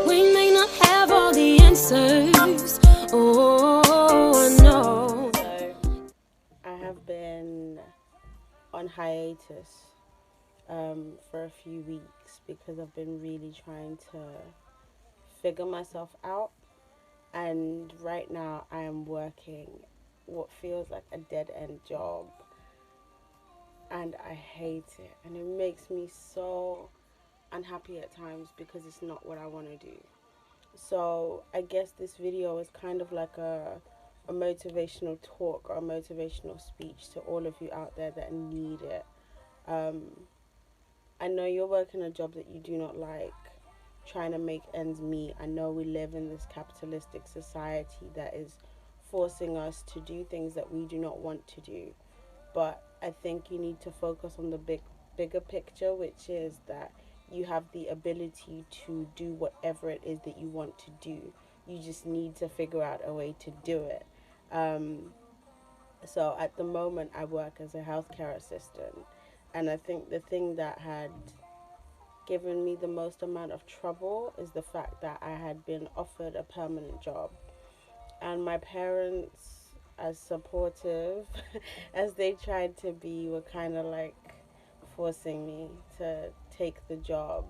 We may not have all the answers. Oh, I know. So, I have been on hiatus for a few weeks because I've been really trying to figure myself out. And right now, I am working what feels like a dead end job, and I hate it. And it makes me so unhappy at times because it's not what I want to do. So I guess this video is kind of like a motivational talk or a motivational speech to all of you out there that need it. Um, I know you're working a job that you do not like, trying to make ends meet. I know we live in this capitalistic society that is forcing us to do things that we do not want to do. But I think you need to focus on the bigger picture, which is that you have the ability to do whatever it is that you want to do. You just need to figure out a way to do it. Um, so at the moment, I work as a healthcare assistant, and I think the thing that had given me the most amount of trouble is the fact that I had been offered a permanent job, and my parents, as supportive as they tried to be, were kind of like forcing me to take the job.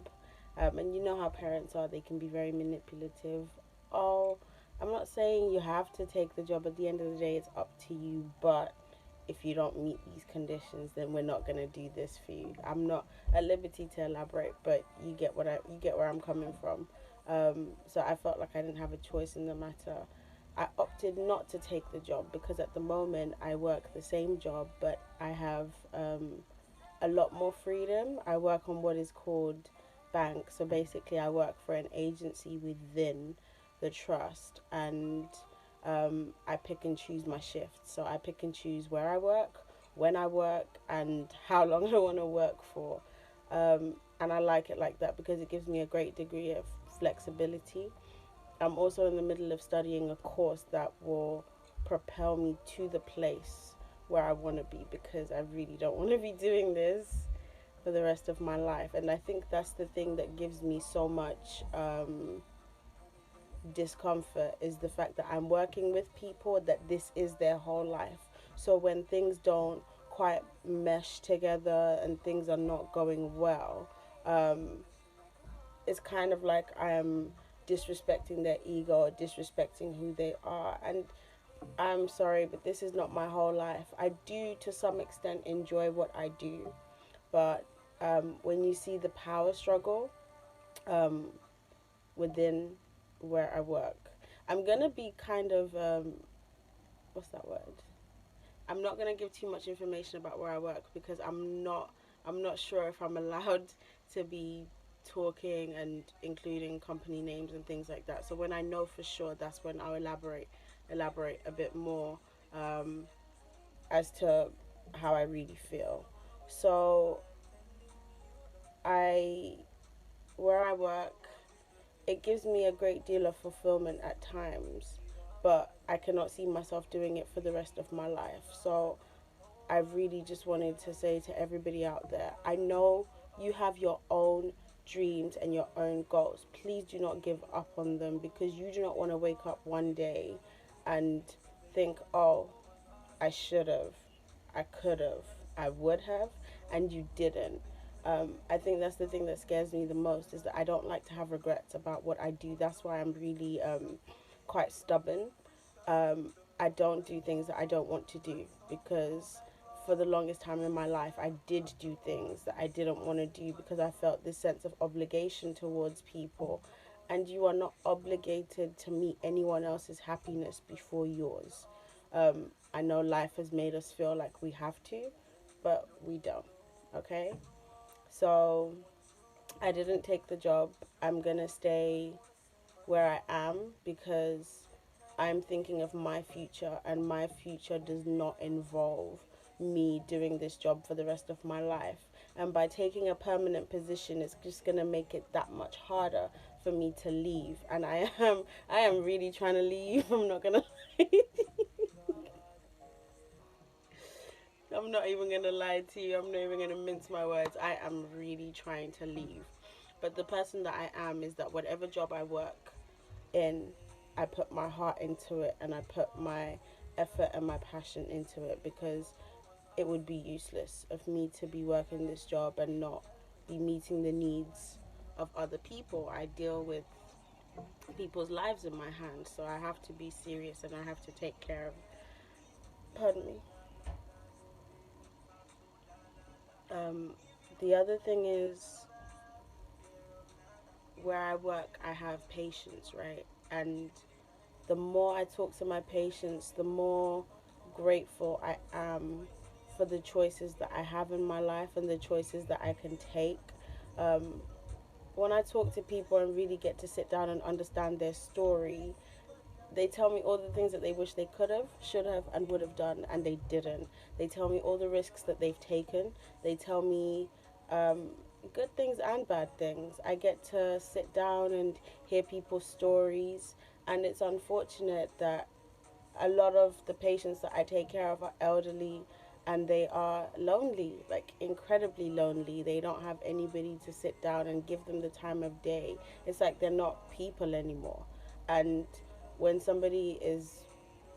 And you know how parents are, they can be very manipulative. Oh, I'm not saying you have to take the job. At the end of the day, it's up to you. But if you don't meet these conditions, then we're not going to do this for you. I'm not at liberty to elaborate, but you get where I'm coming from. So I felt like I didn't have a choice in the matter. I opted not to take the job because at the moment I work the same job, but I have a lot more freedom. I work on what is called bank. So basically, I work for an agency within the trust, and I pick and choose my shifts. So I pick and choose where I work, when I work, and how long I want to work for. And I like it like that because it gives me a great degree of flexibility. I'm also in the middle of studying a course that will propel me to the place where I want to be because I really don't want to be doing this for the rest of my life. And I think that's the thing that gives me so much discomfort is the fact that I'm working with people that this is their whole life. So when things don't quite mesh together and things are not going well, it's kind of like I am disrespecting their ego or disrespecting who they are. And I'm sorry, but this is not my whole life. I do to some extent enjoy what I do, but when you see the power struggle um, within where I work, I'm gonna be kind of what's that word? I'm not gonna give too much information about where I work because I'm not sure if I'm allowed to be talking and including company names and things like that. So when I know for sure, that's when I'll elaborate a bit more um, as to how I really feel. So I where I work, it gives me a great deal of fulfillment at times, but I cannot see myself doing it for the rest of my life. So I really just wanted to say to everybody out there, I know you have your own dreams and your own goals. Please do not give up on them because you do not want to wake up one day and think, oh, I should have, I could have, I would have, and you didn't. I think that's the thing that scares me the most is that I don't like to have regrets about what I do. That's why I'm really quite stubborn. I don't do things that I don't want to do because for the longest time in my life, I did do things that I didn't want to do because I felt this sense of obligation towards people. And you are not obligated to meet anyone else's happiness before yours. I know life has made us feel like we have to, but we don't. Okay? So I didn't take the job. I'm going to stay where I am because I'm thinking of my future, and my future does not involve me doing this job for the rest of my life. And by taking a permanent position, it's just gonna make it that much harder for me to leave. And I am really trying to leave. I'm not gonna I'm not even gonna lie to you. I'm not even gonna mince my words. I am really trying to leave. But the person that I am is that whatever job I work in, I put my heart into it and I put my effort and my passion into it, because it would be useless of me to be working this job and not be meeting the needs of other people. I deal with people's lives in my hands, so I have to be serious and I have to take care of. Pardon me. Um, the other thing is, where I work, I have patients, right? And the more I talk to my patients, the more grateful I am for the choices that I have in my life and the choices that I can take. Um, when I talk to people and really get to sit down and understand their story, they tell me all the things that they wish they could have, should have, and would have done, and they didn't. They tell me all the risks that they've taken. They tell me um, good things and bad things. I get to sit down and hear people's stories, and it's unfortunate that a lot of the patients that I take care of are elderly and they are lonely, like incredibly lonely. They don't have anybody to sit down and give them the time of day. It's like they're not people anymore. And when somebody is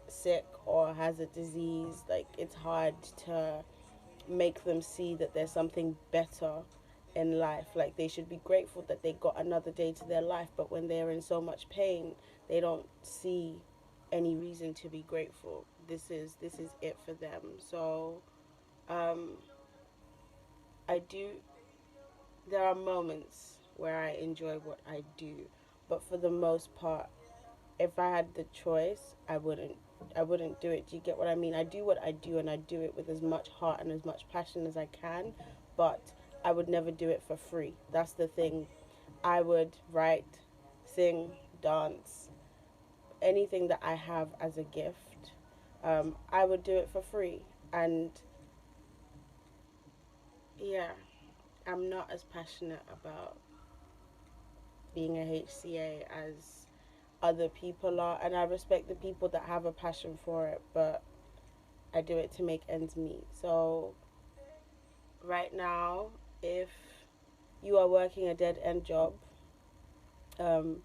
sick or has a disease, like it's hard to make them see that there's something better in life. Like they should be grateful that they got another day to their life, but when they're in so much pain, they don't see any reason to be grateful. This is it for them. So um, I do. There are moments where I enjoy what I do, but for the most part, if I had the choice, I wouldn't do it. Do you get what I mean? I do what I do and I do it with as much heart and as much passion as I can, but I would never do it for free. That's the thing. I would write, sing, dance, anything that I have as a gift. I would do it for free. And yeah, I'm not as passionate about being a HCA as other people are, and I respect the people that have a passion for it, but I do it to make ends meet. So right now, if you are working a dead end job, um,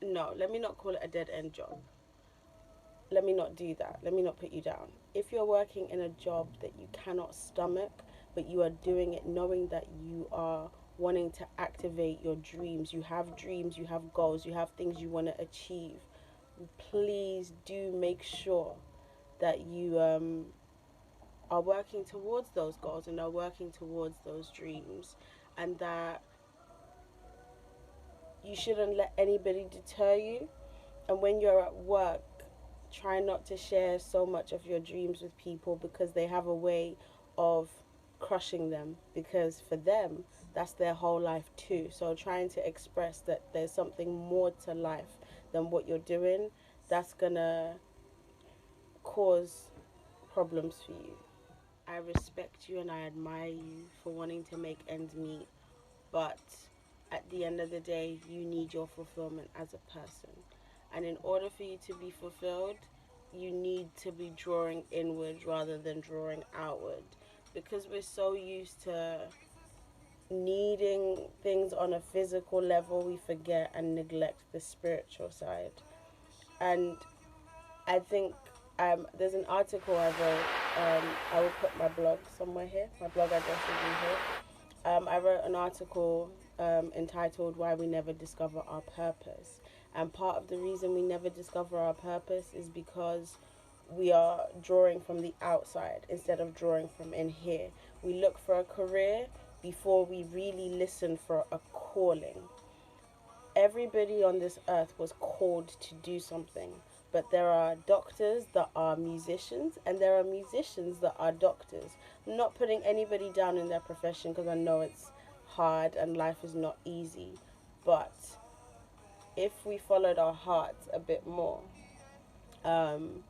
no, let me not call it a dead end job. Let me not do that. Let me not put you down. If you're working in a job that you cannot stomach, but you are doing it knowing that you are wanting to activate your dreams, you have goals, you have things you want to achieve, please do make sure that you are working towards those goals and are working towards those dreams, and that you shouldn't let anybody deter you. And when you're at work, try not to share so much of your dreams with people, because they have a way of crushing them, because for them that's their whole life too. So trying to express that there's something more to life than what you're doing, that's gonna cause problems for you. I respect you and I admire you for wanting to make ends meet, but at the end of the day, you need your fulfillment as a person. And in order for you to be fulfilled, you need to be drawing inward rather than drawing outward. Because we're so used to needing things on a physical level, we forget and neglect the spiritual side. And I think there's an article I wrote. I will put my blog somewhere here. My blog address will be here. I wrote an article entitled "Why We Never Discover Our Purpose," and part of the reason we never discover our purpose is because we are drawing from the outside instead of drawing from in here. We look for a career before we really listen for a calling. Everybody on this earth was called to do something, but there are doctors that are musicians and there are musicians that are doctors. I'm not putting anybody down in their profession, because I know it's hard and life is not easy, but if we followed our hearts a bit more, um,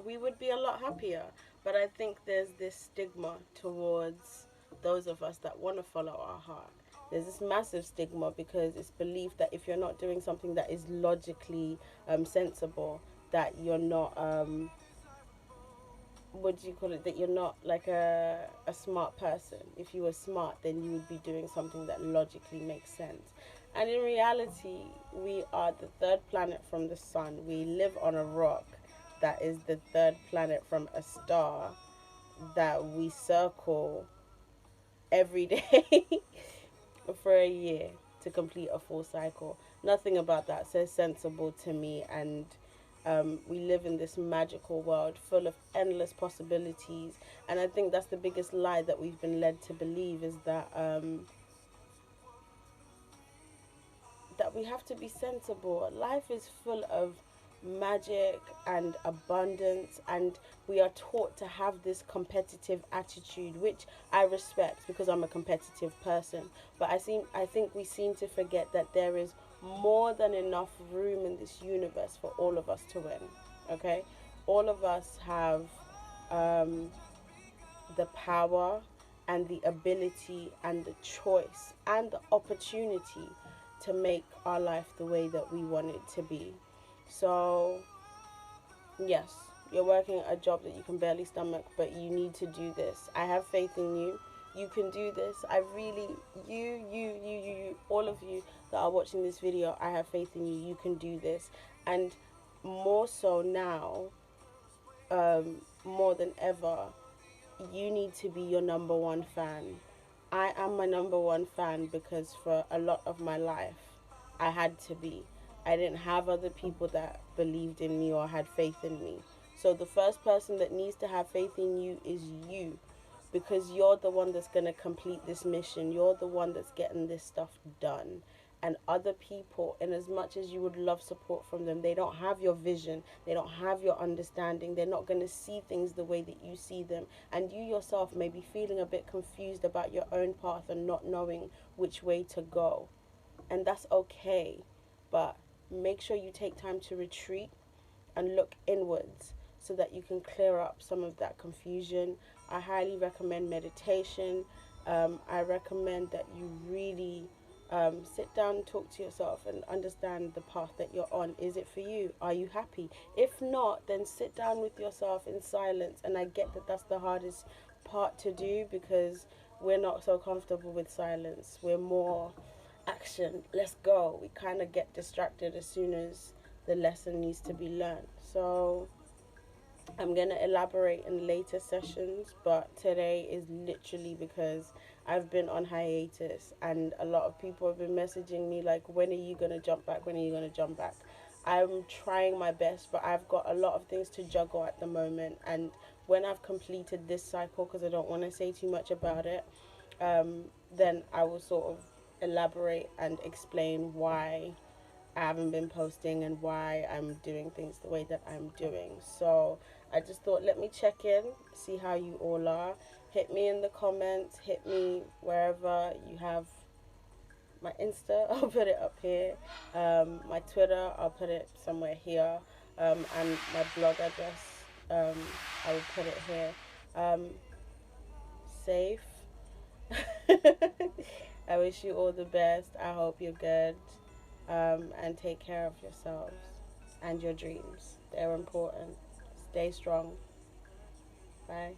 we would be a lot happier. But I think there's this stigma towards those of us that want to follow our heart. There's this massive stigma because it's believed that if you're not doing something that is logically sensible, that you're not what do you call it, that you're not like a smart person. If you were smart, then you would be doing something that logically makes sense. And in reality, we are the third planet from the sun. We live on a rock that is the third planet from a star that we circle every day for a year to complete a full cycle. Nothing about that says sensible to me. And we live in this magical world full of endless possibilities. And I think that's the biggest lie that we've been led to believe, is that we have to be sensible. Life is full of magic and abundance, and we are taught to have this competitive attitude, which I respect because I'm a competitive person. But I think we seem to forget that there is more than enough room in this universe for all of us to win. Okay, all of us have um, the power and the ability and the choice and the opportunity to make our life the way that we want it to be. So, yes, you're working a job that you can barely stomach, but you need to do this. I have faith in you. You can do this. I really, all of you that are watching this video, I have faith in you. You can do this. And more so now, more than ever, you need to be your number one fan. I am my number one fan because for a lot of my life, I had to be. I didn't have other people that believed in me or had faith in me. So the first person that needs to have faith in you is you, because you're the one that's going to complete this mission. You're the one that's getting this stuff done. And other people, in as much as you would love support from them, they don't have your vision, they don't have your understanding, they're not going to see things the way that you see them. And you yourself may be feeling a bit confused about your own path and not knowing which way to go. And that's okay. But make sure you take time to retreat and look inwards so that you can clear up some of that confusion. I highly recommend meditation. I recommend that you really sit down and talk to yourself and understand the path that you're on. Is it for you? Are you happy? If not, then sit down with yourself in silence. And I get that that's the hardest part to do because we're not so comfortable with silence. We're more action, let's go. We kind of get distracted as soon as the lesson needs to be learned. So I'm going to elaborate in later sessions, but today is literally because I've been on hiatus and a lot of people have been messaging me like, when are you going to jump back? When are you going to jump back? I'm trying my best, but I've got a lot of things to juggle at the moment. And when I've completed this cycle, because I don't want to say too much about it, then I will sort of elaborate and explain why I haven't been posting and why I'm doing things the way that I'm doing. So I just thought, let me check in, see how you all are. Hit me in the comments, hit me wherever you have. My Insta, I'll put it up here. My Twitter, I'll put it somewhere here. And my blog address, I will put it here. Safe. I wish you all the best. I hope you're good. And take care of yourselves and your dreams. They're important. Stay strong. Bye.